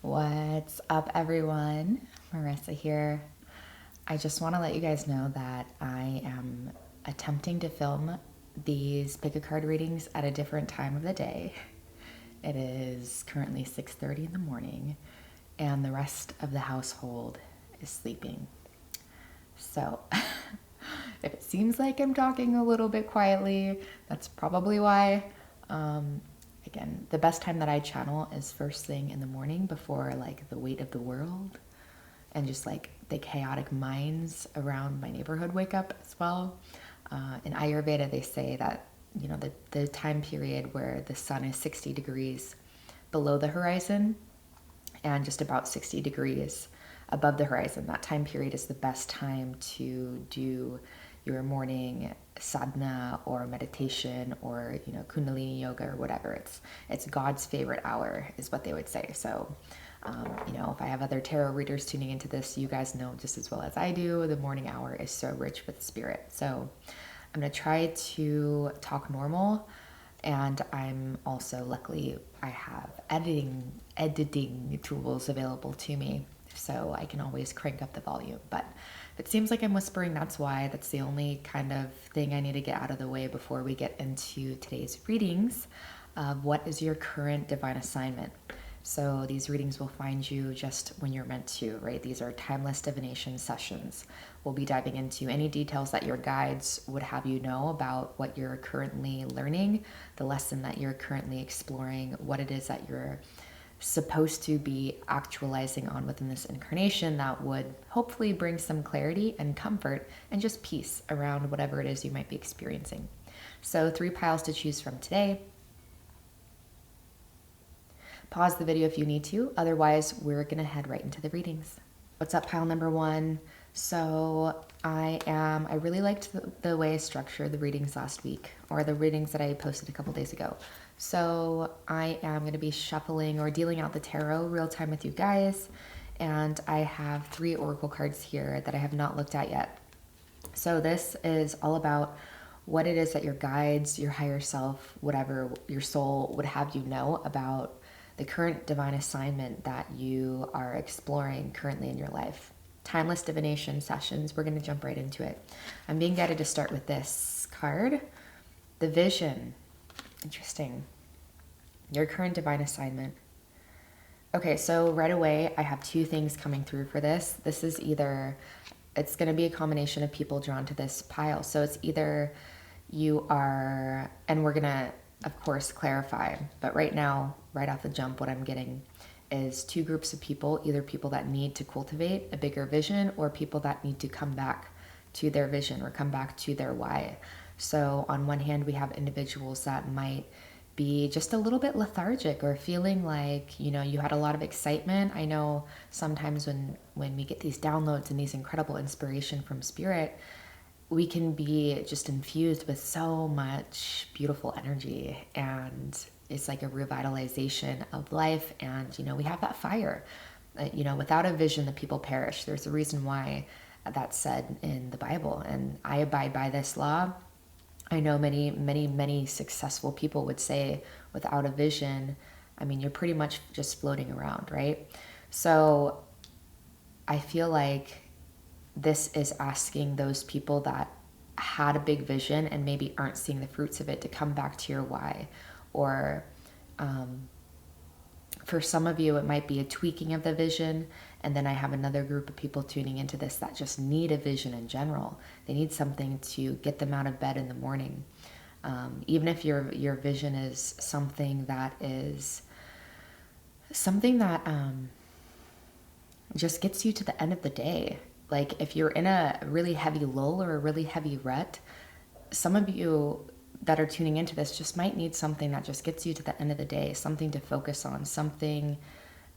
What's up, everyone? Marissa here. I just want to let you guys know that I am attempting to film these pick a card readings at a different time of the day. It is currently 6:30 in the morning, and the rest of the household is sleeping. So, if it seems like I'm talking a little bit quietly, that's probably why. Again, the best time that I channel is first thing in the morning before like the weight of the world and just like the chaotic minds around my neighborhood wake up as well. In Ayurveda, they say that, you know, the time period where the sun is 60 degrees below the horizon and just about 60 degrees above the horizon, that time period is the best time to do your morning sadhana or meditation or, you know, kundalini yoga or whatever. It's God's favorite hour is what they would say. So you know, if I have other tarot readers tuning into this, you guys know just as well as I do, the morning hour is so rich with spirit. So I'm going to try to talk normal, and I'm also, luckily, I have editing tools available to me, so I can always crank up the volume. But if it seems like I'm whispering, that's why. That's the only kind of thing I need to get out of the way before we get into today's readings of what is your current divine assignment. So these readings will find you just when you're meant to, right? These are timeless divination sessions. We'll be diving into any details that your guides would have you know about what you're currently learning, the lesson that you're currently exploring, what it is that you're supposed to be actualizing on within this incarnation that would hopefully bring some clarity and comfort and just peace around whatever it is you might be experiencing. So 3 piles to choose from today. Pause the video if you need to. Otherwise, we're going to head right into the readings. What's up, pile number 1? So I really liked the way I structured the readings last week, or the readings that I posted a couple days ago. So I am going to be shuffling or dealing out the tarot real time with you guys. And I have 3 oracle cards here that I have not looked at yet. So this is all about what it is that your guides, your higher self, whatever your soul would have you know about the current divine assignment that you are exploring currently in your life. Timeless divination sessions, we're going to jump right into it. I'm being guided to start with this card, the vision. Interesting. Your current divine assignment. Okay, so right away, I have 2 things coming through for this. This is either, it's going to be a combination of people drawn to this pile. So it's either you are, and we're going to, of course, clarify, but right now, right off the jump, what I'm getting is 2 groups of people, either people that need to cultivate a bigger vision or people that need to come back to their vision or come back to their why. So on one hand, we have individuals that might be just a little bit lethargic or feeling like, you know, you had a lot of excitement. I know sometimes when we get these downloads and these incredible inspiration from spirit, we can be just infused with so much beautiful energy, and it's like a revitalization of life. And, you know, we have that fire. You know, without a vision, the people perish. There's a reason why that's said in the Bible, and I abide by this law. I know many successful people would say without a vision, I mean, you're pretty much just floating around, right? So I feel like this is asking those people that had a big vision and maybe aren't seeing the fruits of it to come back to your why. Or for some of you, it might be a tweaking of the vision. And then I have another group of people tuning into this that just need a vision in general. They need something to get them out of bed in the morning. Even if your vision is something that just gets you to the end of the day. Like if you're in a really heavy lull or a really heavy rut, some of you that are tuning into this just might need something that just gets you to the end of the day, something to focus on, something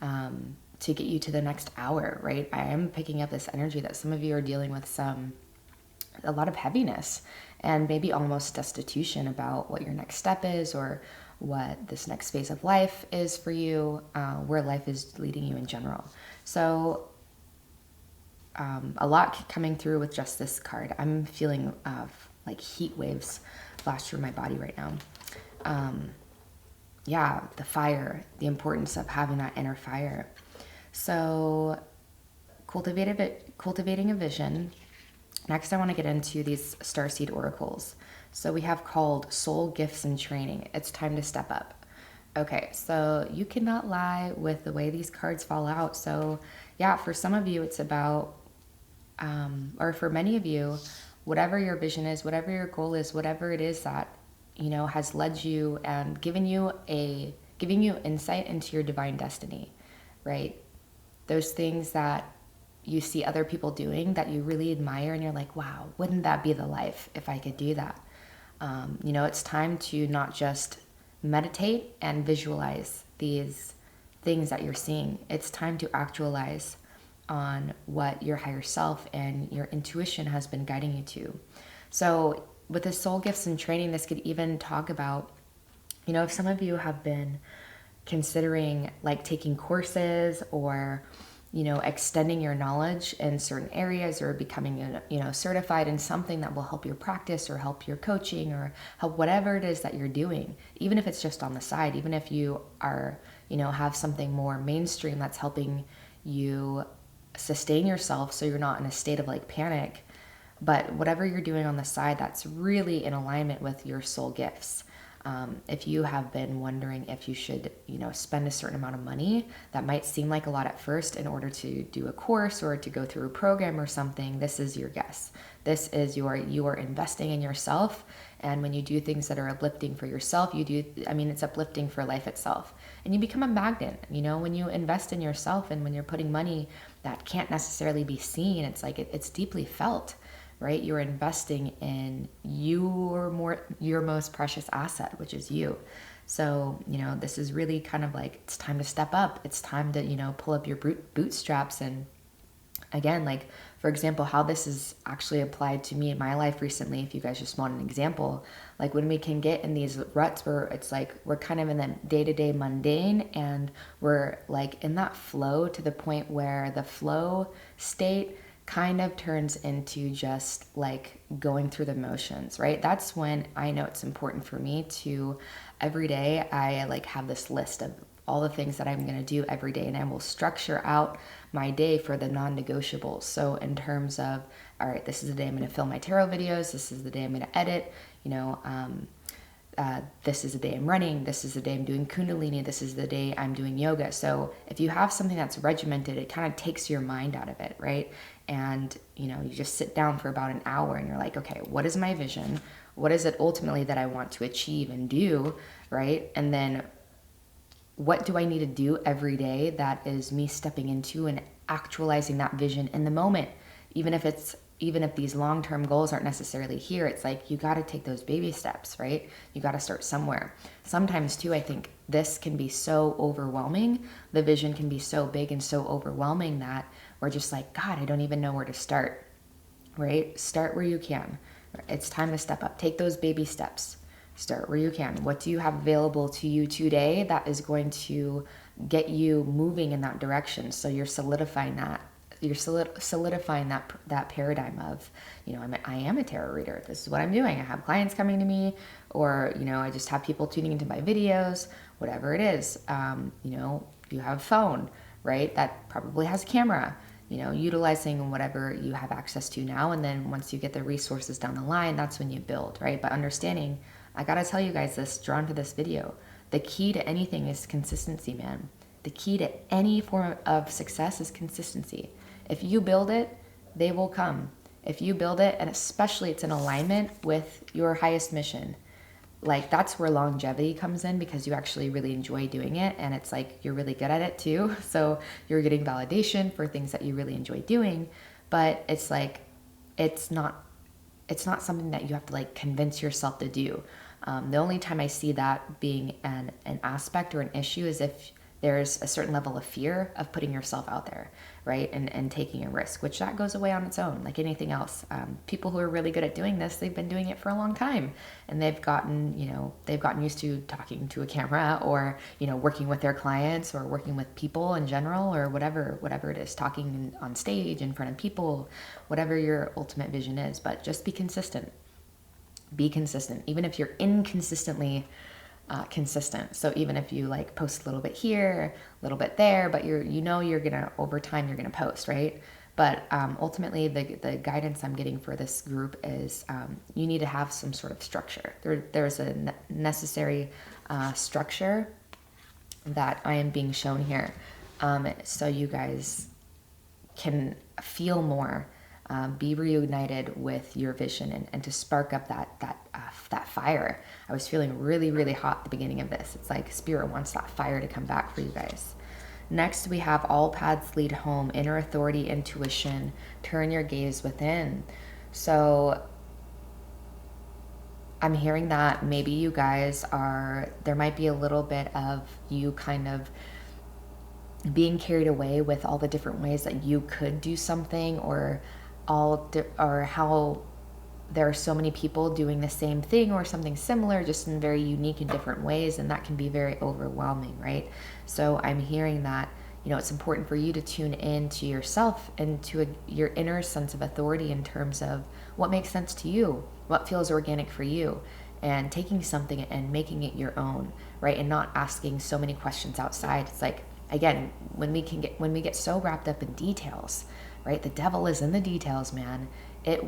to get you to the next hour, right? I am picking up this energy that some of you are dealing with a lot of heaviness and maybe almost destitution about what your next step is or what this next phase of life is for you, where life is leading you in general. So a lot coming through with just this card. I'm feeling like heat waves flash through my body right now. Yeah, the fire, the importance of having that inner fire. So cultivating a vision. Next, I want to get into these starseed oracles. So we have called soul gifts and training. It's time to step up. Okay, so you cannot lie with the way these cards fall out. So yeah, for some of you, it's about, or for many of you, whatever your vision is, whatever your goal is, whatever it is that, you know, has led you and giving you insight into your divine destiny, right? Those things that you see other people doing that you really admire and you're like, wow, wouldn't that be the life if I could do that? You know, it's time to not just meditate and visualize these things that you're seeing. It's time to actualize on what your higher self and your intuition has been guiding you to. So with the soul gifts and training, this could even talk about, you know, if some of you have been considering like taking courses or, you know, extending your knowledge in certain areas or becoming, you know, certified in something that will help your practice or help your coaching or help whatever it is that you're doing, even if it's just on the side, even if you are, you know, have something more mainstream that's helping you sustain yourself so you're not in a state of like panic. But whatever you're doing on the side that's really in alignment with your soul gifts. If you have been wondering if you should, you know, spend a certain amount of money, that might seem like a lot at first in order to do a course or to go through a program or something, this is your guess. This is you are investing in yourself. And when you do things that are uplifting for yourself, it's uplifting for life itself. And you become a magnet, you know, when you invest in yourself and when you're putting money that can't necessarily be seen, it's like it's deeply felt. Right? You're investing in your most precious asset, which is you. So, you know, this is really kind of like, it's time to step up. It's time to, you know, pull up your bootstraps. And again, like, for example, how this is actually applied to me in my life recently, if you guys just want an example, like when we can get in these ruts where it's like, we're kind of in the day-to-day mundane and we're like in that flow to the point where the flow state kind of turns into just like going through the motions, right? That's when I know it's important for me to every day I like have this list of all the things that I'm going to do every day, and I will structure out my day for the non-negotiables. So in terms of, all right, this is the day I'm going to film my tarot videos, this is the day I'm going to edit, you know, this is the day I'm running, this is the day I'm doing Kundalini, this is the day I'm doing yoga. So if you have something that's regimented, it kind of takes your mind out of it, right? And, you know, you just sit down for about an hour and you're like, okay, what is my vision? What is it ultimately that I want to achieve and do, right? And then what do I need to do every day that is me stepping into and actualizing that vision in the moment? Even if these long-term goals aren't necessarily here, it's like you got to take those baby steps, right? You got to start somewhere. Sometimes too, I think this can be so overwhelming. The vision can be so big and so overwhelming that we're just like, God, I don't even know where to start, right? Start where you can. It's time to step up. Take those baby steps. Start where you can. What do you have available to you today that is going to get you moving in that direction? So you're solidifying that. You're solidifying that paradigm of, you know, I am a tarot reader. This is what I'm doing. I have clients coming to me, or, you know, I just have people tuning into my videos, whatever it is. You know, you have a phone, right? That probably has a camera, you know, utilizing whatever you have access to now. And then once you get the resources down the line, that's when you build, right? But understanding, I got to tell you guys this, drawn to this video, the key to anything is consistency, man. The key to any form of success is consistency. If you build it, they will come. If you build it, and especially it's in alignment with your highest mission, like that's where longevity comes in, because you actually really enjoy doing it, and it's like you're really good at it too. So you're getting validation for things that you really enjoy doing, but it's like it's not something that you have to like convince yourself to do. The only time I see that being an aspect or an issue is if there's a certain level of fear of putting yourself out there, right? And taking a risk, which that goes away on its own, like anything else. People who are really good at doing this, they've been doing it for a long time, and they've gotten used to talking to a camera, or, you know, working with their clients, or working with people in general, or whatever it is, talking on stage in front of people, whatever your ultimate vision is. But just be consistent. Be consistent. Even if you're inconsistently consistent. So even if you like post a little bit here, a little bit there, but you're gonna, over time you're gonna post, right? But ultimately the guidance I'm getting for this group is you need to have some sort of structure. There's a necessary structure that I am being shown here, so you guys can feel more, be reunited with your vision, and to spark up that fire. I was feeling really, really hot at the beginning of this. It's like Spirit wants that fire to come back for you guys. Next, we have all paths lead home, inner authority, intuition, turn your gaze within. So I'm hearing that maybe you guys there might be a little bit of you kind of being carried away with all the different ways that you could do something, or how there are so many people doing the same thing or something similar, just in very unique and different ways, and that can be very overwhelming, right? So I'm hearing that, it's important for you to tune in to yourself and to your inner sense of authority in terms of what makes sense to you, what feels organic for you, and taking something and making it your own, right? And not asking so many questions outside. It's like, again, when we get so wrapped up in details, right? The devil is in the details, man. It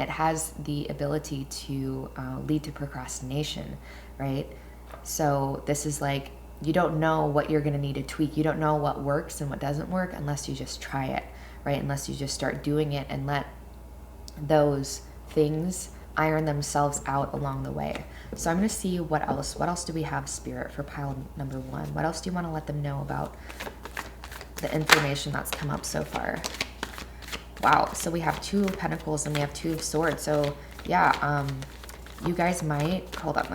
has the ability to lead to procrastination, right? So this is like, you don't know what you're going to need to tweak. You don't know what works and what doesn't work unless you just try it, right? Unless you just start doing it and let those things iron themselves out along the way. So I'm going to see what else do we have, Spirit, for pile number 1. What else do you want to let them know about the information that's come up so far? Wow, so we have 2 of Pentacles and we have 2 of Swords. So yeah, you guys might, hold up,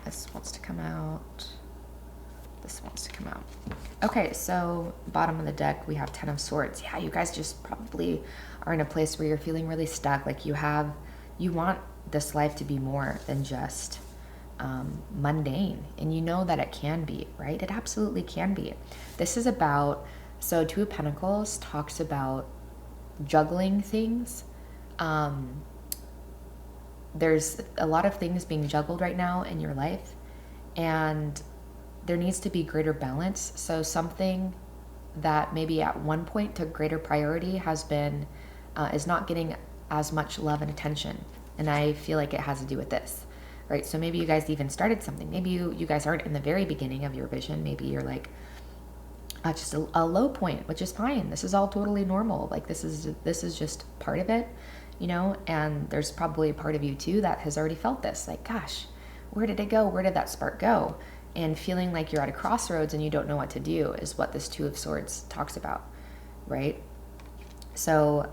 this wants to come out. This wants to come out. Okay, so bottom of the deck, we have 10 of Swords. Yeah, you guys just probably are in a place where you're feeling really stuck. Like you want this life to be more than just mundane. And you know that it can be, right? It absolutely can be. This is about, so 2 of Pentacles talks about juggling things. There's a lot of things being juggled right now in your life, and there needs to be greater balance. So something that maybe at one point took greater priority is not getting as much love and attention. And I feel like it has to do with this, right? So maybe you guys even started something. Maybe you guys aren't in the very beginning of your vision. Maybe you're like just a low point, which is fine. This is all totally normal. Like this is just part of it, and there's probably a part of you too that has already felt this, like, gosh, where did it go? Where did that spark go? And feeling like you're at a crossroads and you don't know what to do is what this 2 of Swords talks about, right? So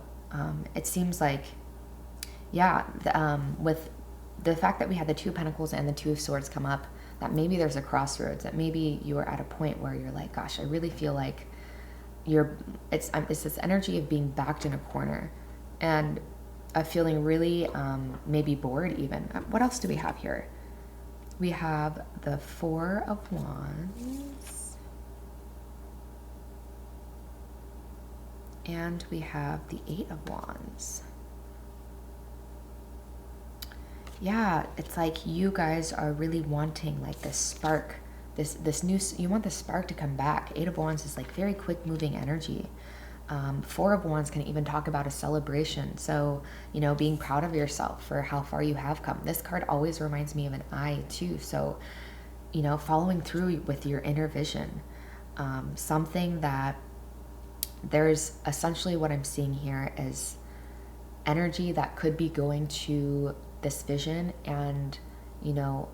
it seems like, yeah, with the fact that we had the 2 of Pentacles and the 2 of Swords come up, that maybe there's a crossroads, that maybe you are at a point where you're like, gosh, I really feel like it's this energy of being backed in a corner and of feeling really maybe bored even. What else do we have here? We have the 4 of Wands. And we have the 8 of Wands. Yeah, it's like you guys are really wanting like this spark, this new, you want the spark to come back. 8 of Wands is like very quick moving energy. 4 of Wands can even talk about a celebration. So, being proud of yourself for how far you have come. This card always reminds me of an eye too. So, following through with your inner vision. Something that there's essentially what I'm seeing here is energy that could be going to this vision and,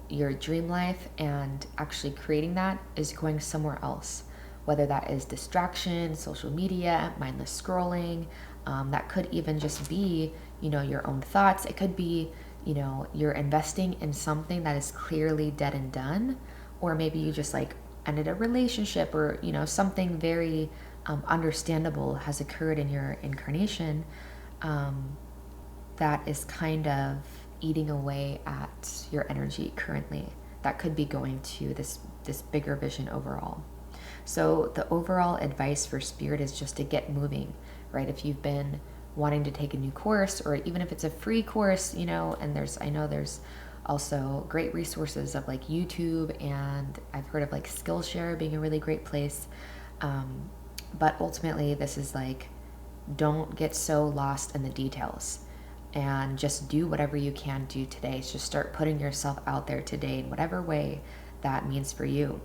your dream life, and actually creating that is going somewhere else. Whether that is distraction, social media, mindless scrolling, that could even just be, your own thoughts. It could be, you're investing in something that is clearly dead and done, or maybe you just like ended a relationship, or, something very understandable has occurred in your incarnation that is kind of eating away at your energy currently. That could be going to this bigger vision overall. So the overall advice for Spirit is just to get moving, right? If you've been wanting to take a new course, or even if it's a free course, and I know there's Also great resources of like YouTube, and I've heard of like Skillshare being a really great place. But ultimately this is like, don't get so lost in the details and just do whatever you can do today. Just start putting yourself out there today in whatever way that means for you.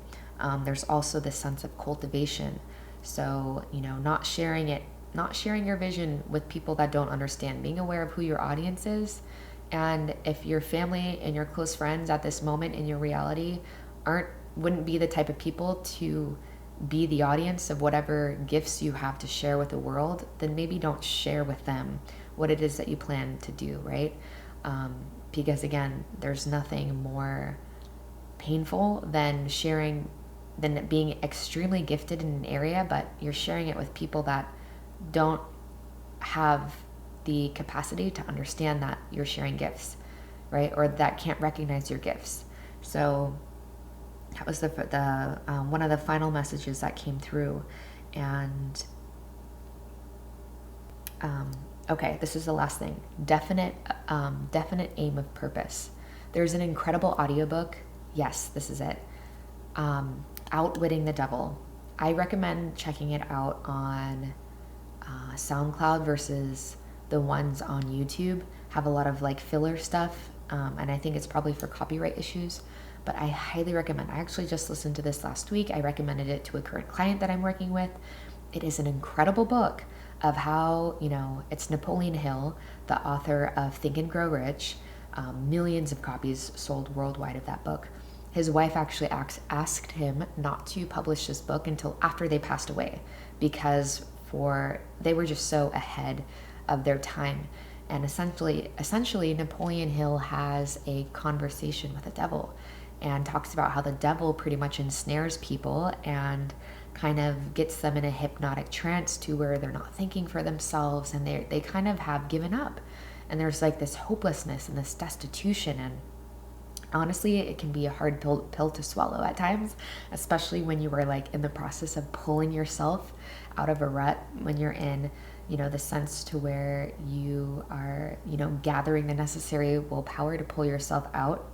There's also this sense of cultivation. So, not sharing your vision with people that don't understand, being aware of who your audience is. And if your family and your close friends at this moment in your reality wouldn't be the type of people to be the audience of whatever gifts you have to share with the world, then maybe don't share with them what it is that you plan to do, right? Because again, there's nothing more painful than being extremely gifted in an area, but you're sharing it with people that don't have the capacity to understand that you're sharing gifts, right? Or that can't recognize your gifts. So that was the one of the final messages that came through. And okay, this is the last thing. Definite aim of purpose. There's an incredible audiobook. Yes, this is it. Outwitting the Devil. I recommend checking it out on SoundCloud versus the ones on YouTube. Have a lot of like filler stuff, and I think it's probably for copyright issues. But I highly recommend. I actually just listened to this last week. I recommended it to a current client that I'm working with. It is an incredible book of how, it's Napoleon Hill, the author of Think and Grow Rich. Millions of copies sold worldwide of that book. His wife actually asked him not to publish this book until after they passed away, because they were just so ahead of their time. And essentially Napoleon Hill has a conversation with the devil and talks about how the devil pretty much ensnares people and kind of gets them in a hypnotic trance to where they're not thinking for themselves, and they kind of have given up. And there's like this hopelessness and this destitution, and honestly, it can be a hard pill to swallow at times, especially when you are like in the process of pulling yourself out of a rut, when you're in, the sense to where you are, gathering the necessary willpower to pull yourself out,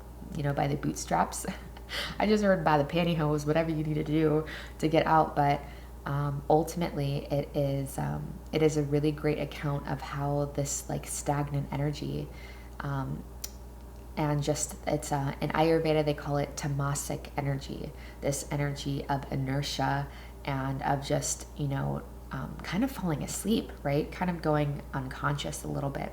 by the bootstraps. I just heard by the pantyhose, whatever you need to do to get out. But ultimately, it is a really great account of how this like stagnant energy, and just it's in Ayurveda they call it tamasic energy. This energy of inertia and of just kind of falling asleep, right? Kind of going unconscious a little bit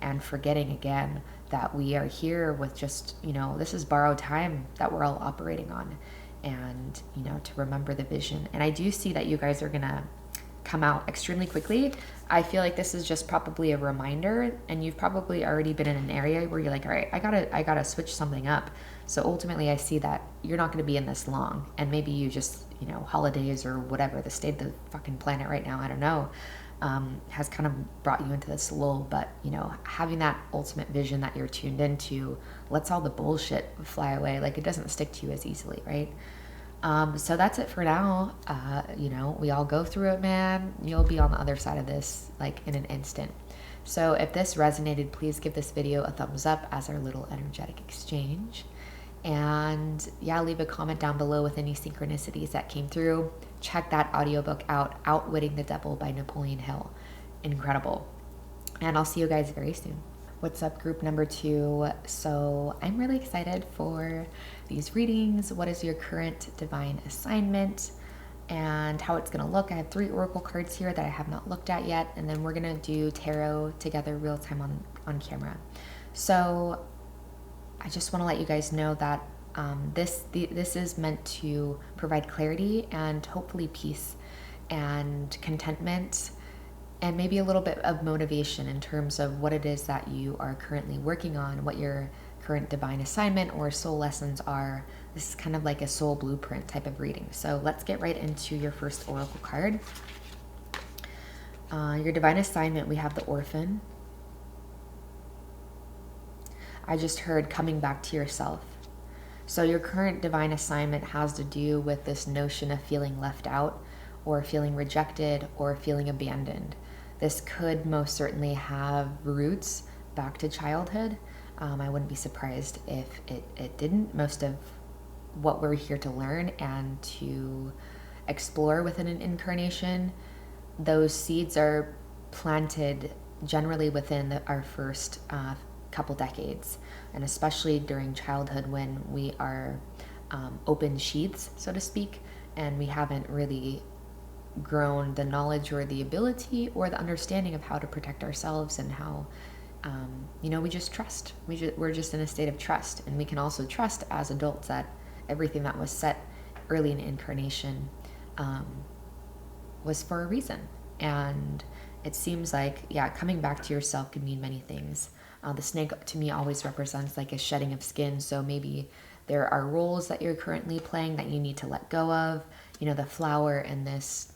and forgetting again that we are here with just, this is borrowed time that we're all operating on, and, to remember the vision. And I do see that you guys are going to come out extremely quickly. I feel like this is just probably a reminder, and you've probably already been in an area where you're like, all right, I gotta switch something up. So ultimately I see that you're not going to be in this long, and maybe you just, holidays or whatever, the state of the fucking planet right now, I don't know, has kind of brought you into this lull. But, having that ultimate vision that you're tuned into lets all the bullshit fly away. Like, it doesn't stick to you as easily, right? So that's it for now. We all go through it, man. You'll be on the other side of this, like, in an instant. So if this resonated, please give this video a thumbs up as our little energetic exchange. And yeah, leave a comment down below with any synchronicities that came through. Check that audiobook out, Outwitting the Devil by Napoleon Hill. Incredible. And I'll see you guys very soon. What's up, group number 2? So I'm really excited for these readings. What is your current divine assignment and how it's going to look? I have 3 oracle cards here that I have not looked at yet, and then we're going to do tarot together real time on camera. So I just want to let you guys know that this is meant to provide clarity and hopefully peace and contentment, and maybe a little bit of motivation in terms of what it is that you are currently working on, what your current divine assignment or soul lessons are. This is kind of like a soul blueprint type of reading. So let's get right into your first oracle card. Your divine assignment, we have the Orphan. I just heard coming back to yourself. So your current divine assignment has to do with this notion of feeling left out or feeling rejected or feeling abandoned. This could most certainly have roots back to childhood. I wouldn't be surprised if it didn't. Most of what we're here to learn and to explore within an incarnation, those seeds are planted generally within our first couple decades, and especially during childhood when we are open sheaths, so to speak, and we haven't really grown the knowledge or the ability or the understanding of how to protect ourselves and how we just trust. We're just in a state of trust, and we can also trust as adults that everything that was set early in incarnation was for a reason. And it seems like, yeah, coming back to yourself can mean many things. The snake to me always represents like a shedding of skin. So maybe there are roles that you're currently playing that you need to let go of. The flower in this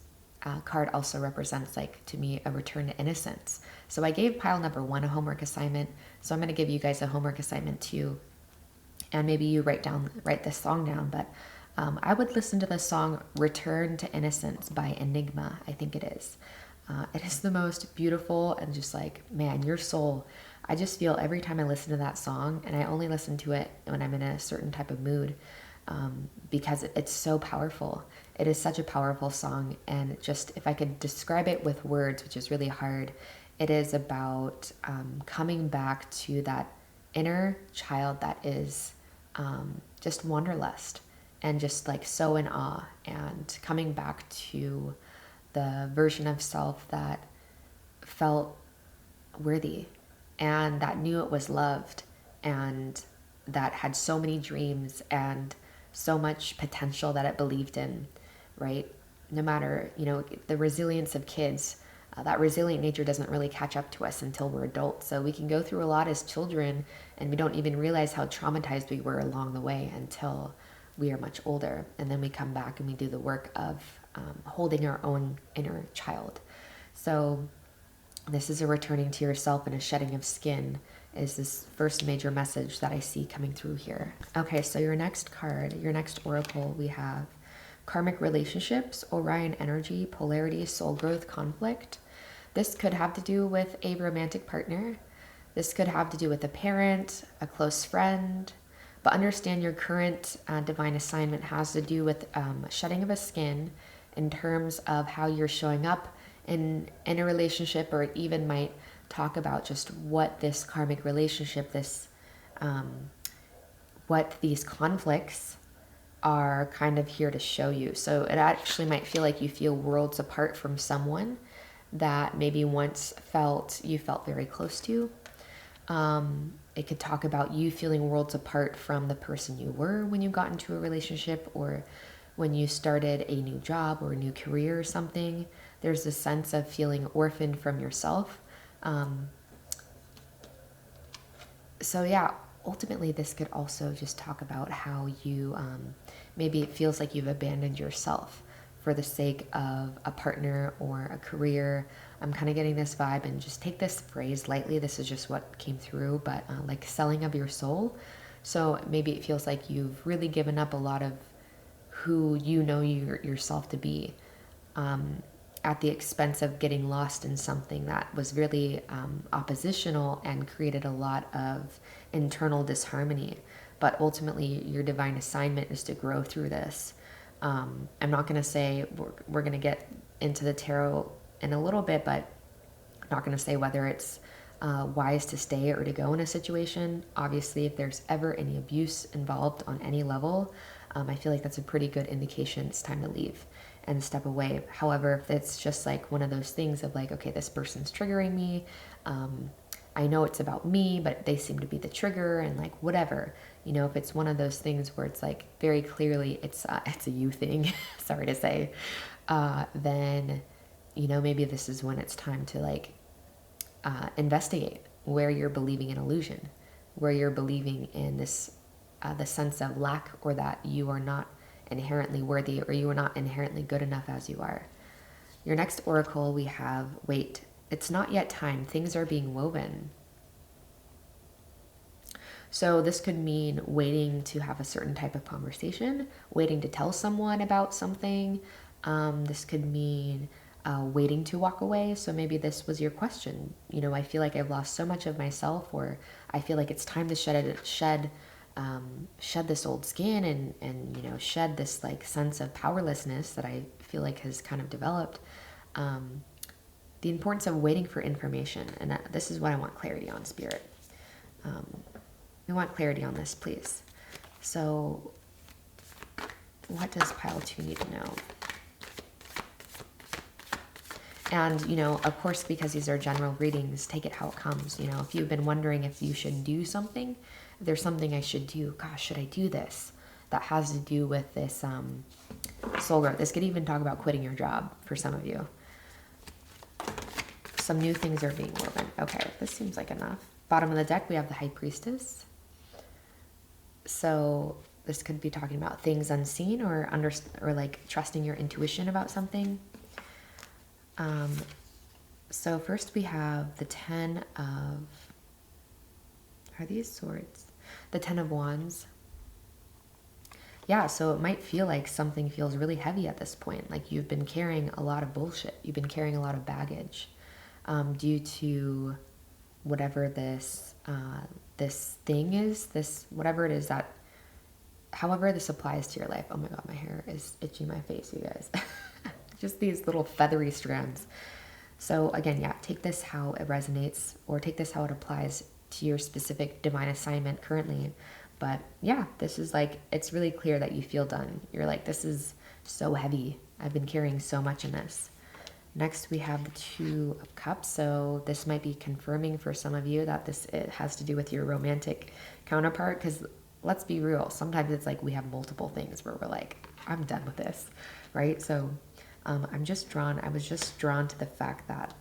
card also represents, like, to me, a return to innocence. So I gave pile number 1 a homework assignment. So I'm going to give you guys a homework assignment too. And maybe you write this song down, but I would listen to the song Return to Innocence by Enigma, I think it is. It is the most beautiful and just like, man, your soul. I just feel every time I listen to that song, and I only listen to it when I'm in a certain type of mood, because it's so powerful. It is such a powerful song, and just, if I could describe it with words, which is really hard, it is about coming back to that inner child that is just wanderlust and just like so in awe, and coming back to the version of self that felt worthy and that knew it was loved and that had so many dreams and so much potential that it believed in, right? No matter, the resilience of kids, that resilient nature doesn't really catch up to us until we're adults. So we can go through a lot as children and we don't even realize how traumatized we were along the way until we are much older. And then we come back and we do the work of holding our own inner child. So this is a returning to yourself and a shedding of skin is this first major message that I see coming through here. Okay, so your next card, your next oracle, we have karmic relationships, Orion energy, polarity, soul growth, conflict. This could have to do with a romantic partner. This could have to do with a parent, a close friend. But understand your current divine assignment has to do with shedding of a skin in terms of how you're showing up in a relationship, or it even might talk about just what this karmic relationship, what these conflicts are kind of here to show you. So it actually might feel like you feel worlds apart from someone that maybe once you felt very close to. It could talk about you feeling worlds apart from the person you were when you got into a relationship, or when you started a new job or a new career or something. There's this sense of feeling orphaned from yourself. So yeah, ultimately this could also just talk about how you, maybe it feels like you've abandoned yourself for the sake of a partner or a career. I'm kind of getting this vibe, and just take this phrase lightly. This is just what came through, but like selling of your soul. So maybe it feels like you've really given up a lot of who you know yourself to be, at the expense of getting lost in something that was really oppositional and created a lot of internal disharmony. But ultimately, your divine assignment is to grow through this. I'm not going to say we're going to get into the tarot in a little bit, but I'm not going to say whether it's wise to stay or to go in a situation. Obviously, if there's ever any abuse involved on any level, I feel like that's a pretty good indication it's time to leave and step away. However, if it's just like one of those things of like, okay, this person's triggering me, I know it's about me, but they seem to be the trigger, and like whatever, if it's one of those things where it's like very clearly it's a you thing, sorry to say, then, maybe this is when it's time to like investigate where you're believing in illusion, where you're believing in this, the sense of lack, or that you are not inherently worthy, or you are not inherently good enough as you are. Your next oracle, we have, wait, it's not yet time, things are being woven. So this could mean waiting to have a certain type of conversation, waiting to tell someone about something. This could mean waiting to walk away. So maybe this was your question. You know, I feel like I've lost so much of myself, or I feel like it's time to shed this old skin and, you know, shed this like sense of powerlessness that I feel like has kind of developed. The importance of waiting for information. And this is what I want clarity on, Spirit. We want clarity on this, please. So what does pile 2 need to know? And, you know, of course, because these are general readings, take it how it comes. You know, if you've been wondering if you should do something, if there's something I should do, gosh, should I do this? That has to do with this soul growth. This could even talk about quitting your job for some of you. Some new things are being woven. Okay, this seems like enough. Bottom of the deck, we have the High Priestess. So this could be talking about things unseen or like trusting your intuition about something. So first we have the 10 of, are these swords? The 10 of Wands. Yeah, so it might feel like something feels really heavy at this point. Like you've been carrying a lot of bullshit. You've been carrying a lot of baggage due to whatever this thing is, whatever it is that, however this applies to your life. Oh my God, my hair is itching my face, you guys. Just these little feathery strands. So again, yeah, take this how it resonates, or take this how it applies to your specific divine assignment currently. But yeah, this is like, it's really clear that you feel done. You're like, this is so heavy. I've been carrying so much in this. Next, we have the 2 of Cups. So this might be confirming for some of you that it has to do with your romantic counterpart. Because let's be real, sometimes it's like we have multiple things where we're like, I'm done with this, right? So I was just drawn to the fact that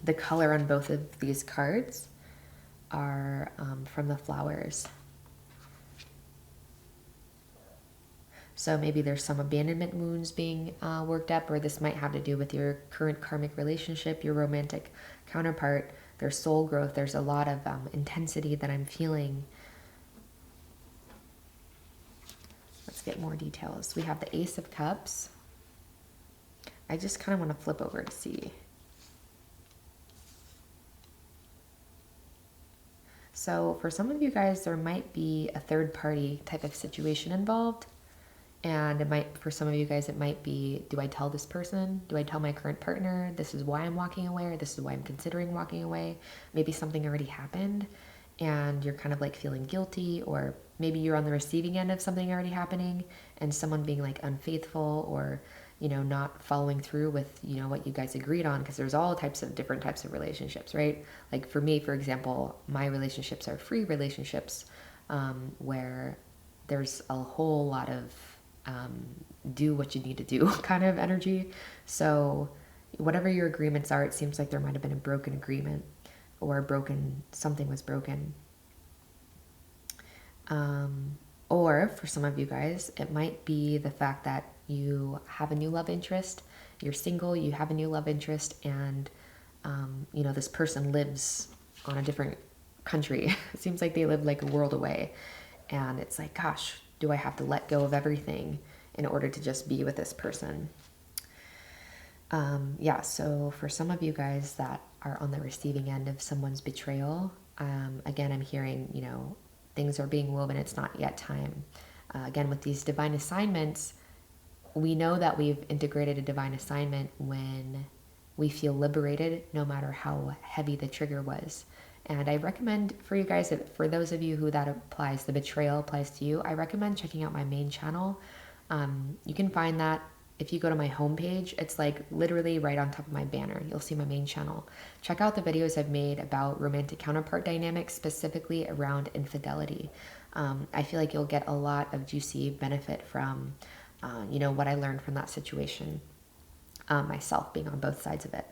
the color on both of these cards are from the flowers. So maybe there's some abandonment wounds being worked up, or this might have to do with your current karmic relationship, your romantic counterpart, their soul growth. There's a lot of intensity that I'm feeling. Let's get more details. We have the Ace of Cups. I just kind of want to flip over to see. So for some of you guys, there might be a third party type of situation involved. And it might, for some of you guys, it might be, do I tell this person? Do I tell my current partner, this is why I'm walking away, or this is why I'm considering walking away? Maybe something already happened and you're kind of like feeling guilty, or maybe you're on the receiving end of something already happening and someone being like unfaithful, or, you know, not following through with, you know, what you guys agreed on, because there's all different types of relationships, right? Like for me, for example, my relationships are free relationships, where there's a whole lot of do what you need to do kind of energy. So whatever your agreements are, it seems like there might have been a broken agreement, or something was broken. Or for some of you guys, it might be the fact that you have a new love interest, you're single, you have a new love interest, and you know, this person lives on a different country. It seems like they live like a world away, and it's like, gosh, do I have to let go of everything in order to just be with this person? Yeah, so for some of you guys that are on the receiving end of someone's betrayal, again, I'm hearing, you know, things are being woven, it's not yet time. Again, with these divine assignments, we know that we've integrated a divine assignment when we feel liberated, no matter how heavy the trigger was. And I recommend for you guys, for those of you who that applies, the betrayal applies to you, I recommend checking out my main channel. You can find that if you go to my homepage. It's like literally right on top of my banner. You'll see my main channel. Check out the videos I've made about romantic counterpart dynamics, specifically around infidelity. I feel like you'll get a lot of juicy benefit from, you know, what I learned from that situation, myself being on both sides of it.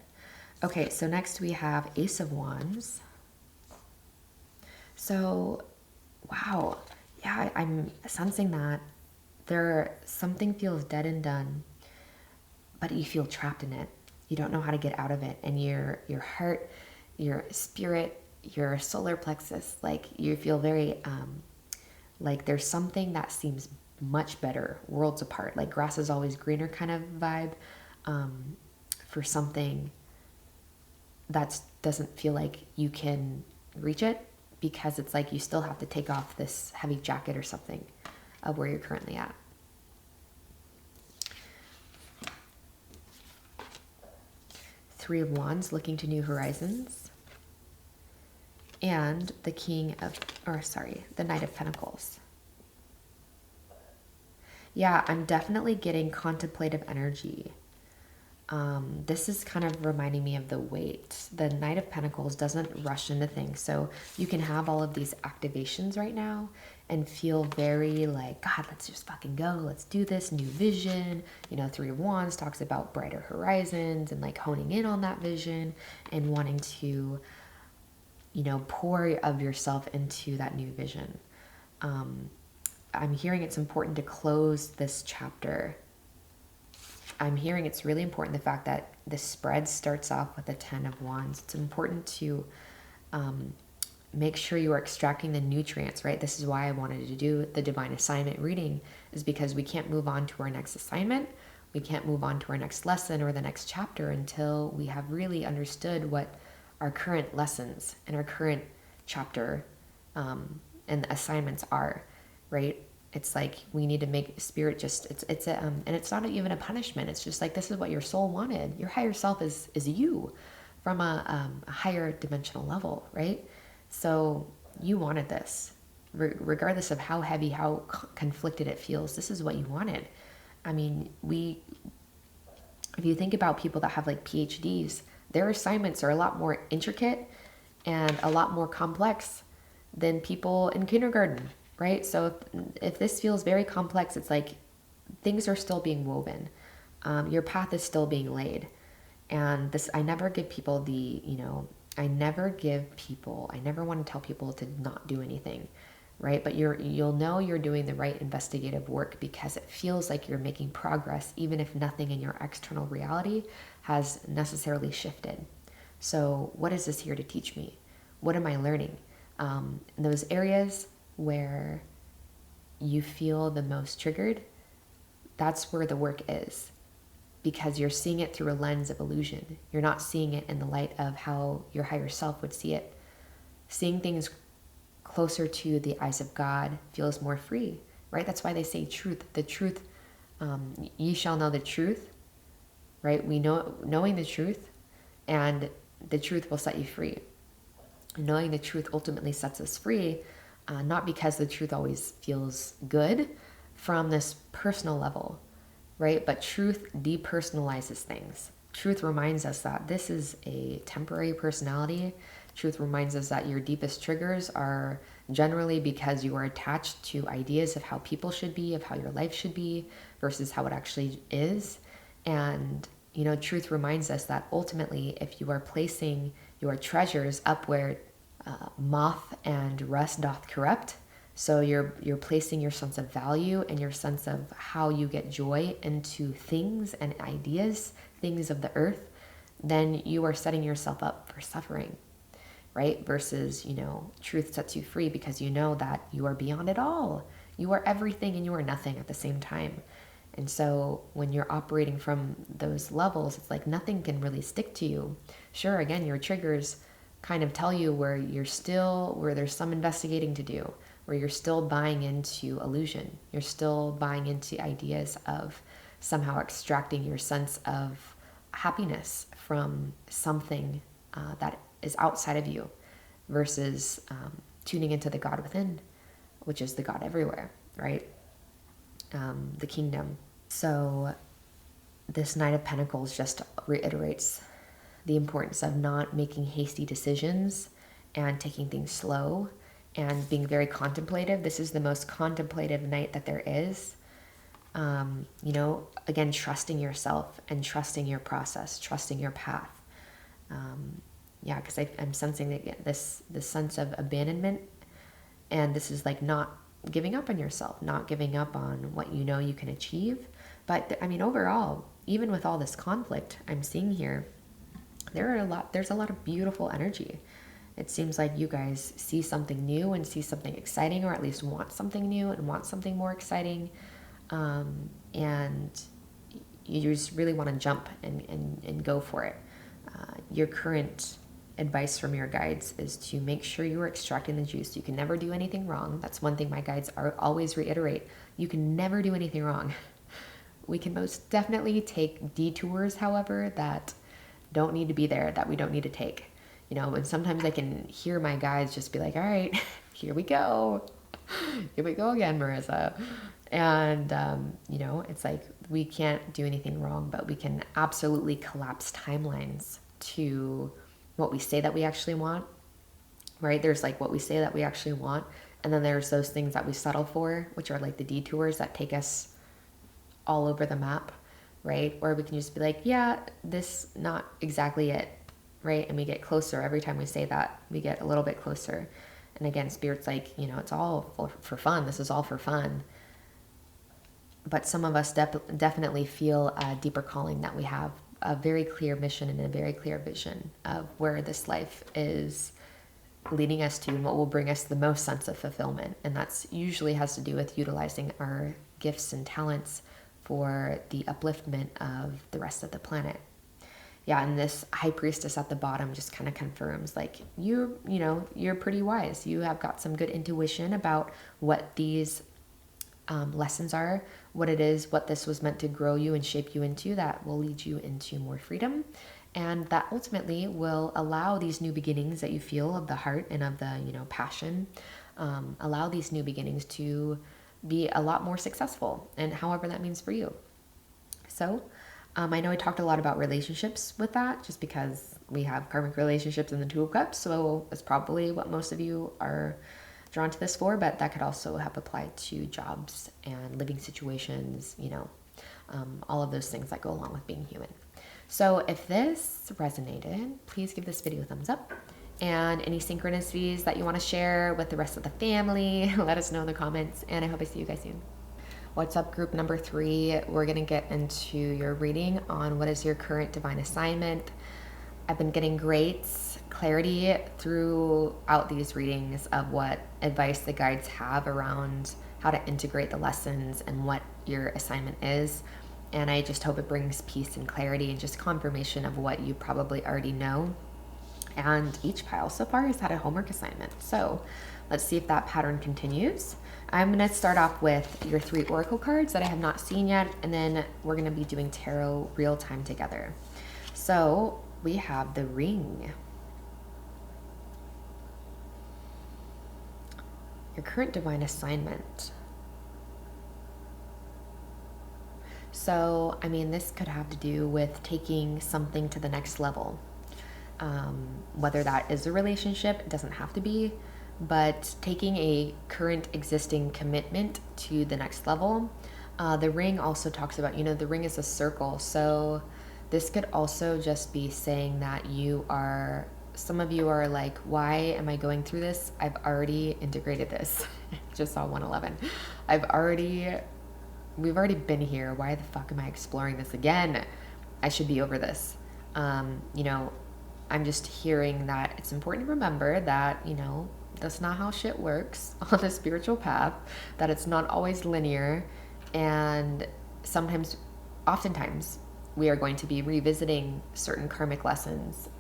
Okay, so next we have Ace of Wands. So, wow, yeah, I'm sensing that something feels dead and done, but you feel trapped in it. You don't know how to get out of it, and your heart, your spirit, your solar plexus, like you feel very like there's something that seems much better, worlds apart, like grass is always greener kind of vibe. for something that doesn't feel like you can reach it, because it's like you still have to take off this heavy jacket or something of where you're currently at. Three of Wands, looking to new horizons. And the the Knight of Pentacles. Yeah, I'm definitely getting contemplative energy. This is kind of reminding me of the Weight. The Knight of Pentacles doesn't rush into things. So you can have all of these activations right now and feel very like, God, let's just fucking go. Let's do this. New vision. You know, Three of Wands talks about brighter horizons and like honing in on that vision and wanting to, you know, pour of yourself into that new vision. I'm hearing it's important to close this chapter. I'm hearing it's really important, the fact that the spread starts off with the 10 of Wands. It's important to make sure you are extracting the nutrients, right? This is why I wanted to do the divine assignment reading, is because we can't move on to our next assignment. We can't move on to our next lesson or the next chapter until we have really understood what our current lessons and our current chapter and assignments are, right? It's like we need to make spirit just, and it's not even a punishment. It's just like, this is what your soul wanted. Your higher self is you from a higher dimensional level, right? So you wanted this, regardless of how heavy, how conflicted it feels. This is what you wanted. I mean, if you think about people that have like PhDs, their assignments are a lot more intricate and a lot more complex than people in kindergarten, right? So if this feels very complex, it's like things are still being woven. Your path is still being laid. And this, I never give people I never want to tell people to not do anything, right? But you'll know you're doing the right investigative work because it feels like you're making progress, even if nothing in your external reality has necessarily shifted. So what is this here to teach me? What am I learning? In those areas where you feel the most triggered, that's where the work is, because you're seeing it through a lens of illusion. You're not seeing it in the light of how your higher self would see it. Seeing things closer to the eyes of God feels more free, right? That's why they say truth. The truth, ye shall know the truth, right? We know, knowing the truth, and the truth will set you free. Knowing the truth ultimately sets us free, not because the truth always feels good from this personal level, right? But truth depersonalizes things. Truth reminds us that this is a temporary personality. Truth reminds us that your deepest triggers are generally because you are attached to ideas of how people should be, of how your life should be, versus how it actually is. And, truth reminds us that ultimately, if you are placing your treasures up where moth and rust doth corrupt, so you're placing your sense of value and your sense of how you get joy into things and ideas, things of the earth, then you are setting yourself up for suffering, right? Versus, truth sets you free because you know that you are beyond it all. You are everything and you are nothing at the same time. And so when you're operating from those levels, it's like nothing can really stick to you. Sure, again, your triggers kind of tell you where there's some investigating to do, where you're still buying into illusion. You're still buying into ideas of somehow extracting your sense of happiness from something that is outside of you, versus tuning into the God within, which is the God everywhere, right? The kingdom. So this Knight of Pentacles just reiterates the importance of not making hasty decisions and taking things slow and being very contemplative. This is the most contemplative night that there is. Again, trusting yourself and trusting your process, trusting your path. Because I'm sensing that this sense of abandonment, and this is like not giving up on yourself, not giving up on what you can achieve. But overall, even with all this conflict I'm seeing here, there's a lot of beautiful energy. It seems like you guys see something new and see something exciting, or at least want something new and want something more exciting. And you just really want to jump and go for it. Your current advice from your guides is to make sure you're extracting the juice. You can never do anything wrong. That's one thing my guides always reiterate. You can never do anything wrong. We can most definitely take detours, however, that don't need to be there, that we don't need to take. You know, and sometimes I can hear my guides just be like, all right, here we go. Here we go again, Marissa. And, you know, it's like we can't do anything wrong, but we can absolutely collapse timelines to what we say that we actually want, right? There's like what we say that we actually want. And then there's those things that we settle for, which are like the detours that take us all over the map, right? Or we can just be like, yeah, this not exactly it, right? And we get closer every time we say that. We get a little bit closer. And again, Spirit's like, you know, it's all for fun. This is all for fun. But some of us definitely feel a deeper calling, that we have a very clear mission and a very clear vision of where this life is leading us to and what will bring us the most sense of fulfillment. And that's usually has to do with utilizing our gifts and talents for the upliftment of the rest of the planet. Yeah, and this high priestess at the bottom just kind of confirms, like, you're pretty wise. You have got some good intuition about what these lessons are, what it is, what this was meant to grow you and shape you into, that will lead you into more freedom. And that ultimately will allow these new beginnings that you feel of the heart and of the, you know, passion, allow these new beginnings to be a lot more successful, and however that means for you. So I know I talked a lot about relationships with that, just because we have karmic relationships in the Two of Cups, so it's probably what most of you are drawn to this for, but that could also have applied to jobs and living situations, you know, all of those things that go along with being human. So if this resonated, please give this video a thumbs up. And any synchronicities that you want to share with the rest of the family, let us know in the comments. And I hope I see you guys soon. What's up, group number 3? We're going to get into your reading on what is your current divine assignment. I've been getting great clarity throughout these readings of what advice the guides have around how to integrate the lessons and what your assignment is. And I just hope it brings peace and clarity and just confirmation of what you probably already know. And each pile so far has had a homework assignment. So let's see if that pattern continues. I'm going to start off with your 3 oracle cards that I have not seen yet, and then we're going to be doing tarot real time together. So we have the Ring. Your current divine assignment. So, I mean, this could have to do with taking something to the next level. Whether that is a relationship, it doesn't have to be, but taking a current existing commitment to the next level. The Ring also talks about, you know, the ring is a circle. So this could also just be saying that some of you are like, why am I going through this? I've already integrated this. Just saw 111. We've already been here. Why the fuck am I exploring this again? I should be over this. You know, I'm just hearing that it's important to remember that, you know, that's not how shit works on the spiritual path, that it's not always linear. And oftentimes, we are going to be revisiting certain karmic lessons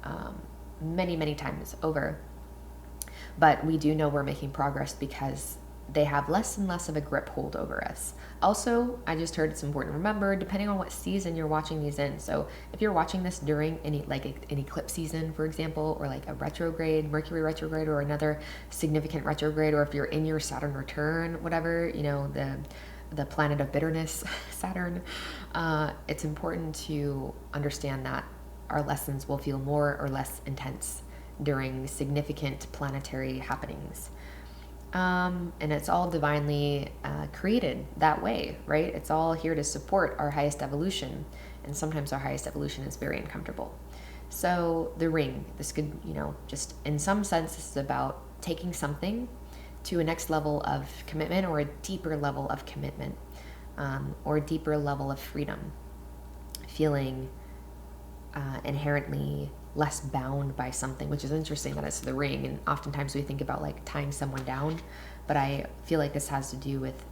many, many times over. But we do know we're making progress because they have less and less of a grip hold over us. Also, I just heard it's important to remember, depending on what season you're watching these in. So if you're watching this during an eclipse season, for example, or like a retrograde, Mercury retrograde, or another significant retrograde, or if you're in your Saturn return, whatever, you know, the planet of bitterness, Saturn, it's important to understand that our lessons will feel more or less intense during significant planetary happenings. And it's all divinely created that way, right? It's all here to support our highest evolution. And sometimes our highest evolution is very uncomfortable. So the Ring, this could, you know, just in some sense, this is about taking something to a next level of commitment, or a deeper level of commitment, or a deeper level of freedom, feeling inherently less bound by something, which is interesting that it's the Ring. And oftentimes we think about like tying someone down, but I feel like this has to do with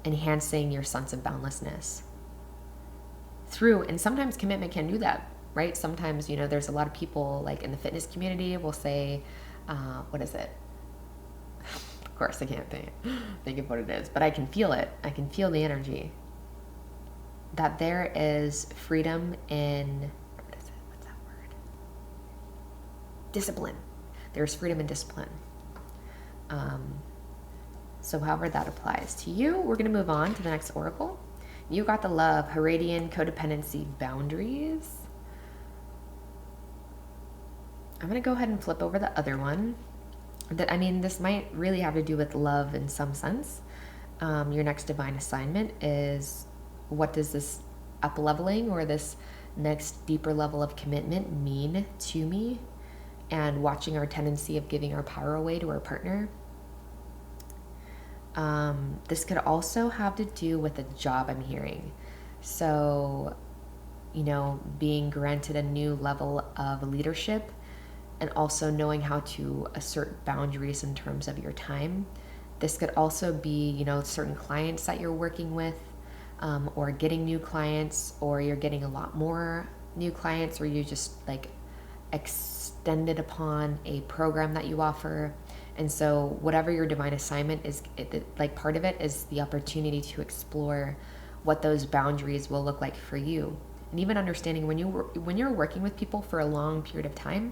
enhancing your sense of boundlessness. through, and sometimes commitment can do that, right? Sometimes, you know, there's a lot of people like in the fitness community will say, what is it? Of course, I can't think of what it is, but I can feel it. I can feel the energy. That there is freedom in, what is it? What's that word? Discipline. There's freedom in discipline. So however that applies to you, we're going to move on to the next oracle. You got the Love, Heradian, Codependency, Boundaries. I'm going to go ahead and flip over the other one. I mean, this might really have to do with love in some sense. Your next divine assignment is, what does this up-leveling or this next deeper level of commitment mean to me? And watching our tendency of giving our power away to our partner. This could also have to do with a job, I'm hearing. So, you know, being granted a new level of leadership and also knowing how to assert boundaries in terms of your time. This could also be, you know, certain clients that you're working with, or getting new clients, or you're getting a lot more new clients, or you just like extended upon a program that you offer. And so whatever your divine assignment is, like part of it is the opportunity to explore what those boundaries will look like for you. And even understanding when you're working with people for a long period of time.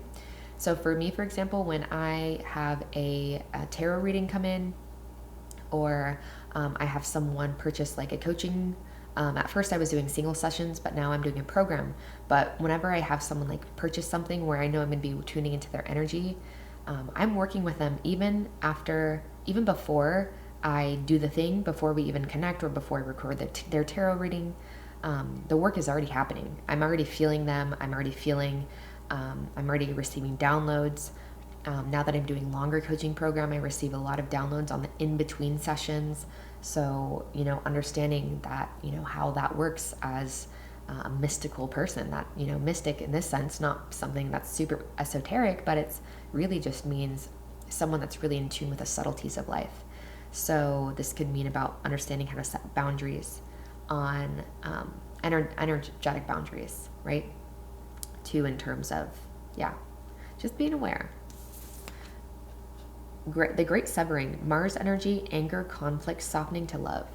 So for me, for example, when I have a tarot reading come in, or I have someone purchase like a coaching, at first I was doing single sessions, but now I'm doing a program. But whenever I have someone like purchase something where I know I'm going to be tuning into their energy, I'm working with them even before I do the thing, before we even connect or before I record their tarot reading. The work is already happening. I'm already feeling them. I'm already receiving downloads. Now that I'm doing longer coaching program, I receive a lot of downloads on the in-between sessions. So, you know, understanding that, you know, how that works as a mystical person, that, you know, mystic in this sense, not something that's super esoteric, but it's really just means someone that's really in tune with the subtleties of life. So this could mean about understanding how to set boundaries on energetic boundaries, right? Too, in terms of, yeah, just being aware. The great severing, Mars energy, anger, conflict, softening to love.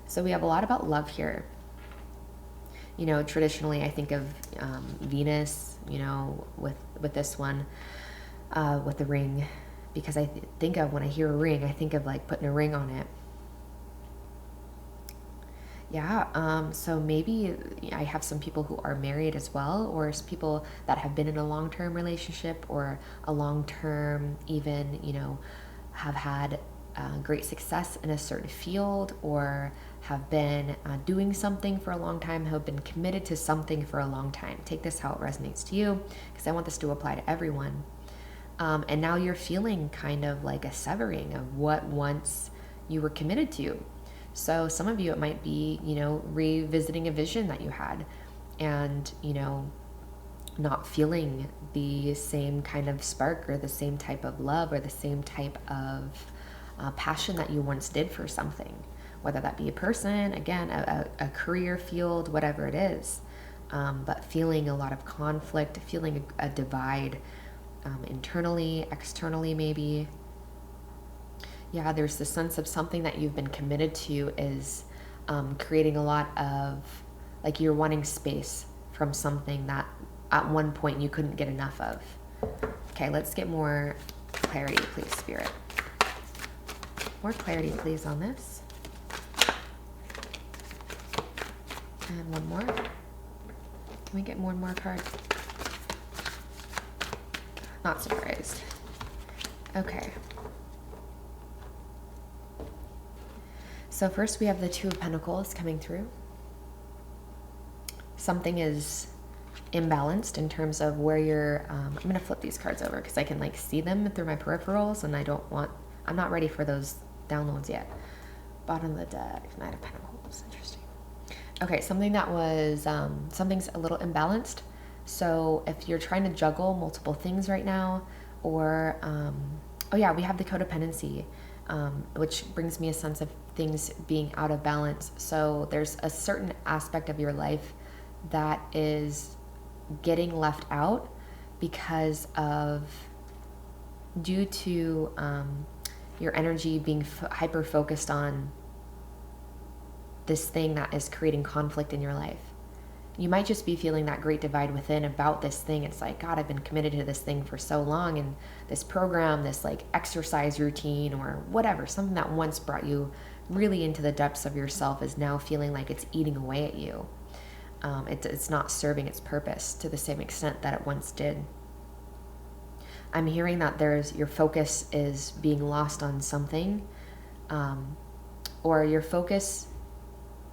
So we have a lot about love here. You know, traditionally I think of Venus, you know, with this one, with the ring, because I think of, when I hear a ring, I think of like putting a ring on it. Yeah, so maybe I have some people who are married as well, or people that have been in a long-term relationship, or a long-term even, you know, have had great success in a certain field, or have been doing something for a long time, have been committed to something for a long time. Take this how it resonates to you, because I want this to apply to everyone. And now you're feeling kind of like a severing of what once you were committed to. So some of you, it might be, you know, revisiting a vision that you had, and, you know, not feeling the same kind of spark or the same type of love or the same type of passion that you once did for something, whether that be a person, again, a career field, whatever it is. But feeling a lot of conflict, feeling a divide, internally, externally, maybe. Yeah, there's this sense of something that you've been committed to is creating a lot of, like, you're wanting space from something that at one point you couldn't get enough of. Okay, let's get more clarity, please, Spirit. More clarity, please, on this. And one more. Can we get one more card? Not surprised. Okay. So first we have the Two of Pentacles coming through. Something is imbalanced in terms of where you're, I'm going to flip these cards over because I can like see them through my peripherals, and I'm not ready for those downloads yet. Bottom of the deck, Knight of Pentacles, interesting. Okay, something that was, something's a little imbalanced. So if you're trying to juggle multiple things right now, or, oh yeah, we have the codependency, which brings me a sense of things being out of balance. So there's a certain aspect of your life that is getting left out because of, due to your energy being hyper focused on this thing that is creating conflict in your life. You might just be feeling that great divide within about this thing. It's like, God, I've been committed to this thing for so long, and this program, this like exercise routine or whatever, something that once brought you really into the depths of yourself is now feeling like it's eating away at you. It's not serving its purpose to the same extent that it once did. I'm hearing that your focus is being lost on something, or your focus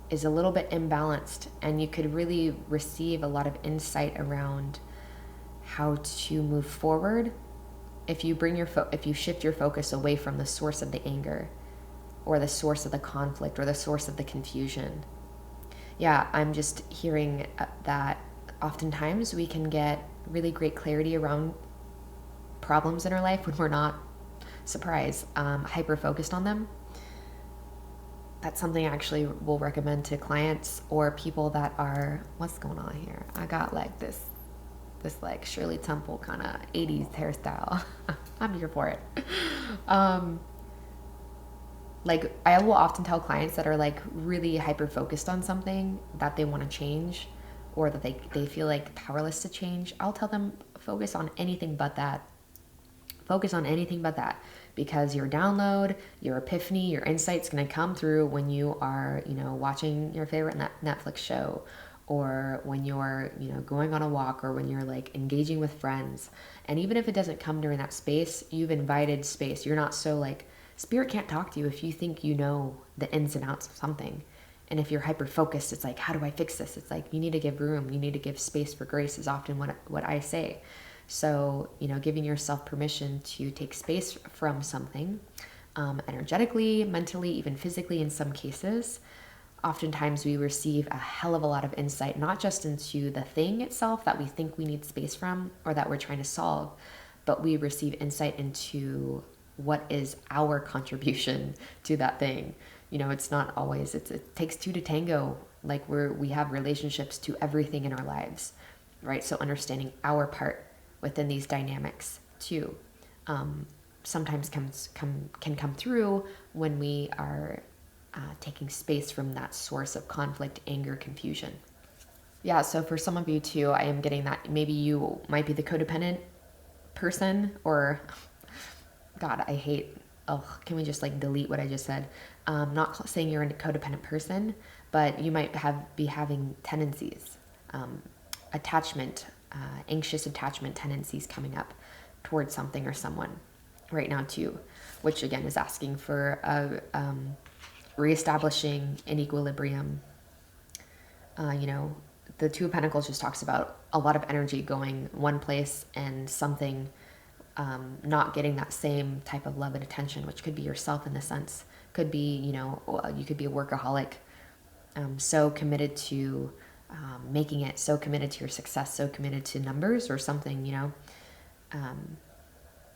is a little bit imbalanced, and you could really receive a lot of insight around how to move forward if you shift your focus away from the source of the anger or the source of the conflict or the source of the confusion. Yeah, I'm just hearing that oftentimes we can get really great clarity around problems in our life when we're not, surprise, hyper focused on them. That's something I actually will recommend to clients or people that are, what's going on here? I got like this like Shirley Temple kind of 80s hairstyle. I'm here for it. Like I will often tell clients that are like really hyper focused on something that they want to change, or that they feel like powerless to change. I'll tell them, focus on anything but that. Focus on anything but that, because your download, your epiphany, your insight's going to come through when you are, watching your favorite Netflix show, or when you're, going on a walk, or when you're like engaging with friends. And even if it doesn't come during that space, you've invited space. You're not so like, spirit can't talk to you if you think you know the ins and outs of something. And if you're hyper focused, it's like, how do I fix this? It's like, you need to give room. You need to give space for grace is often what I say. So, giving yourself permission to take space from something, energetically, mentally, even physically in some cases. Oftentimes we receive a hell of a lot of insight, not just into the thing itself that we think we need space from or that we're trying to solve, but we receive insight into what is our contribution to that thing. It's not always, it takes two to tango. Like we have relationships to everything in our lives, right? So understanding our part within these dynamics too, sometimes can come through when we are taking space from that source of conflict, anger, confusion. Yeah, so for some of you too, I am getting that maybe you might be the codependent person, or God, I hate, can we just like delete what I just said? Not saying you're a codependent person, but you might be having tendencies, attachment, anxious attachment tendencies coming up towards something or someone right now too, which again is asking for reestablishing an equilibrium. The Two of Pentacles just talks about a lot of energy going one place and something not getting that same type of love and attention, which could be yourself in the sense, could be, you could be a workaholic, so committed to making it, so committed to your success, so committed to numbers or something,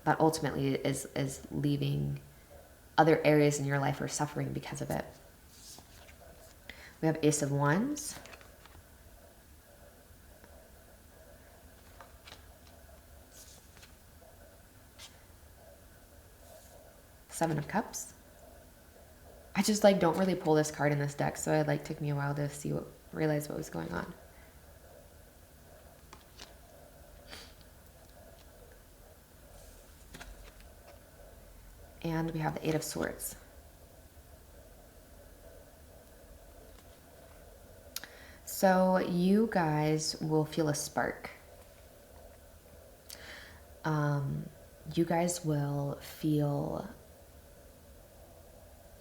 but ultimately is leaving other areas in your life are suffering because of it. We have Ace of Wands. Seven of Cups. I just like don't really pull this card in this deck, so it like took me a while to realize what was going on. And we have the Eight of Swords. So you guys will feel a spark. You guys will feel,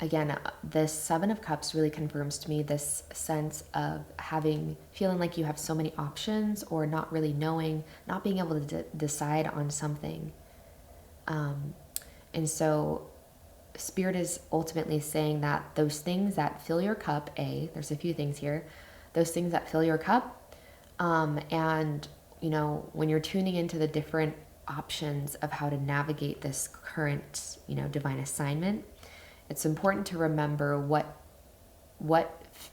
again, this Seven of Cups really confirms to me this sense of feeling like you have so many options, or not really knowing, not being able to decide on something. And so Spirit is ultimately saying that those things that fill your cup, there's a few things here, those things that fill your cup, and, when you're tuning into the different options of how to navigate this current, divine assignment, it's important to remember what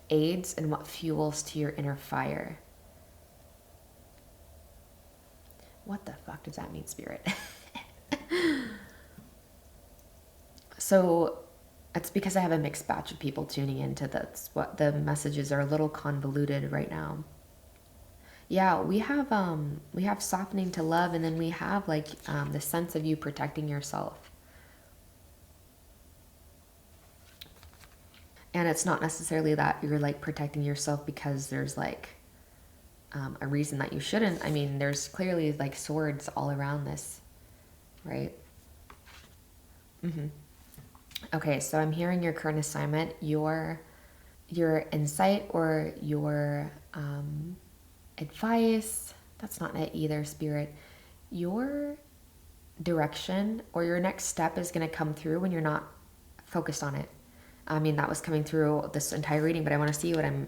aids and what fuels to your inner fire. What the fuck does that mean, Spirit? So it's because I have a mixed batch of people tuning into this. What the messages are a little convoluted right now. Yeah, we have softening to love, and then we have like the sense of you protecting yourself. And it's not necessarily that you're like protecting yourself because there's like a reason that you shouldn't. I mean, there's clearly like swords all around this, right? Okay, so I'm hearing your current assignment, your insight or your advice. That's not it either, Spirit. Your direction or your next step is going to come through when you're not focused on it. I mean, that was coming through this entire reading, but I want to see what I'm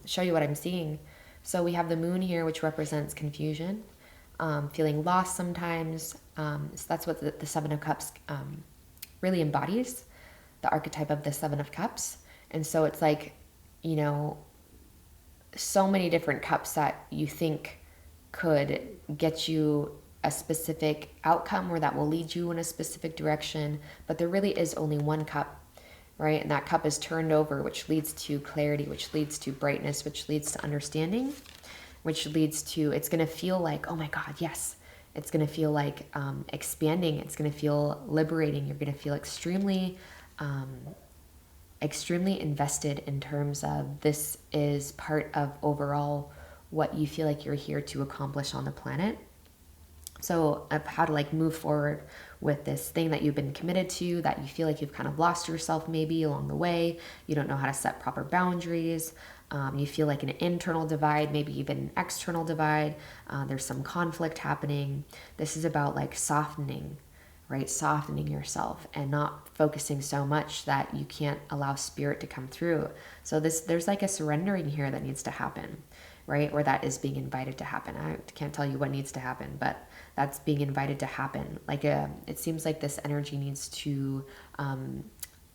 show you what I'm seeing. So we have the moon here, which represents confusion, feeling lost sometimes. So that's what the Seven of Cups really embodies, the archetype of the Seven of Cups. And so it's like, you know, so many different cups that you think could get you a specific outcome or that will lead you in a specific direction, but there really is only one cup, right? And that cup is turned over, which leads to clarity, which leads to brightness, which leads to understanding, which leads to, it's going to feel like, oh my God, yes. It's going to feel like expanding. It's going to feel liberating. You're going to feel extremely invested in terms of this is part of overall what you feel like you're here to accomplish on the planet. So of how to like move forward with this thing that you've been committed to, that you feel like you've kind of lost yourself maybe along the way. You don't know how to set proper boundaries. You feel like an internal divide, maybe even an external divide. There's some conflict happening. This is about like softening, right? Softening yourself and not focusing so much that you can't allow spirit to come through. So there's like a surrendering here that needs to happen, right? Or that is being invited to happen. I can't tell you what needs to happen, but that's being invited to happen. Like it seems like this energy needs to,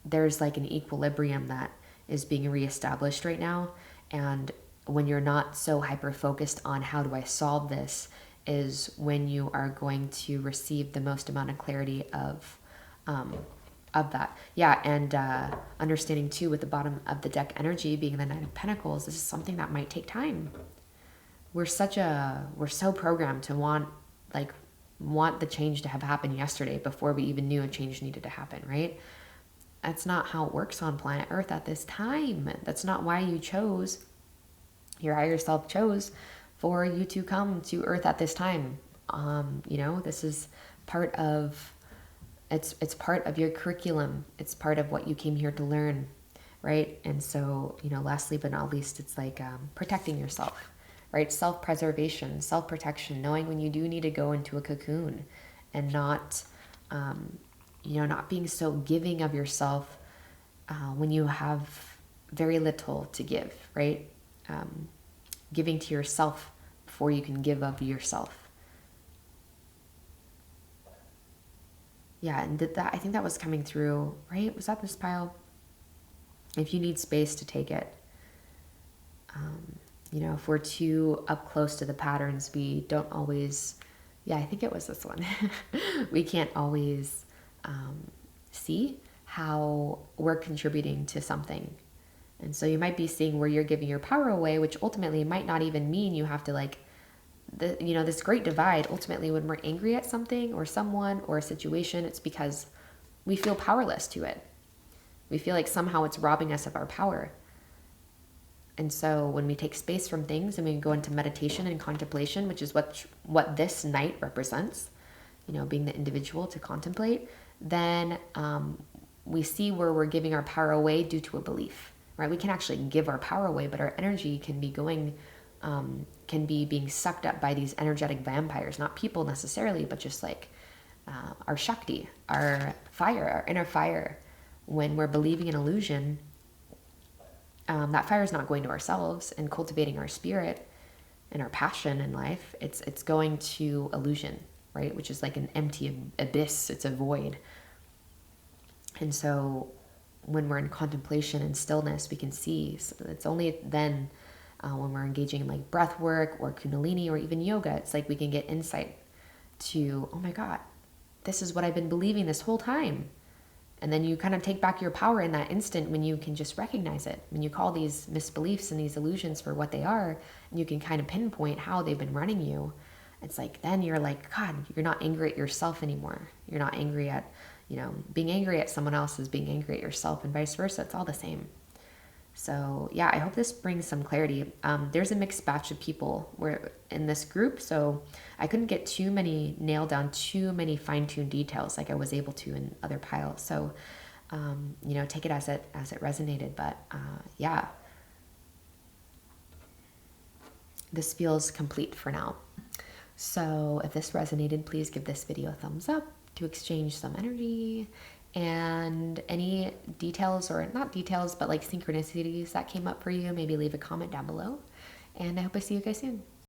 there's like an equilibrium that is being reestablished right now. And when you're not so hyper focused on how do I solve this is when you are going to receive the most amount of clarity of that. Yeah. And understanding too, with the bottom of the deck energy being the Knight of Pentacles, this is something that might take time. We're so programmed to want the change to have happened yesterday before we even knew a change needed to happen, right? That's not how it works on planet Earth at this time. That's not why your higher self chose for you to come to Earth at this time. This is part of, it's part of your curriculum. It's part of what you came here to learn, right? And so, lastly but not least, it's like protecting yourself, right? Self-preservation, self-protection, knowing when you do need to go into a cocoon and not, not being so giving of yourself when you have very little to give, right? Giving to yourself before you can give of yourself. Yeah, and I think that was coming through, right? Was that this pile? If you need space to take it. If we're too up close to the patterns, we don't always, I think it was this one. We can't always see how we're contributing to something. And so you might be seeing where you're giving your power away, which ultimately might not even mean you have to this great divide. Ultimately, when we're angry at something or someone or a situation, it's because we feel powerless to it. We feel like somehow it's robbing us of our power. And so when we take space from things and we go into meditation and contemplation, which is what this night represents, being the individual to contemplate, then we see where we're giving our power away due to a belief, right? We can actually give our power away, but our energy can be being sucked up by these energetic vampires, not people necessarily, but just like our Shakti, our fire, our inner fire. When we're believing in illusion, that fire is not going to ourselves and cultivating our spirit and our passion in life. It's going to illusion, right? Which is like an empty abyss. It's a void. And so when we're in contemplation and stillness, we can see. So it's only then when we're engaging in like breath work or kundalini or even yoga, it's like we can get insight to, oh my God, this is what I've been believing this whole time. And then you kind of take back your power in that instant when you can just recognize it. When you call these misbeliefs and these illusions for what they are, and you can kind of pinpoint how they've been running you. It's like, then you're like, God, you're not angry at yourself anymore. You're not angry at, being angry at someone else is being angry at yourself, and vice versa. It's all the same. So yeah, I hope this brings some clarity. There's a mixed batch of people in this group, so I couldn't get nail down too many fine-tuned details like I was able to in other piles. So, take it as it resonated. But yeah, this feels complete for now. So if this resonated, please give this video a thumbs up to exchange some energy. And any details, or not details, but like synchronicities that came up for you, maybe leave a comment down below. And I hope I see you guys soon.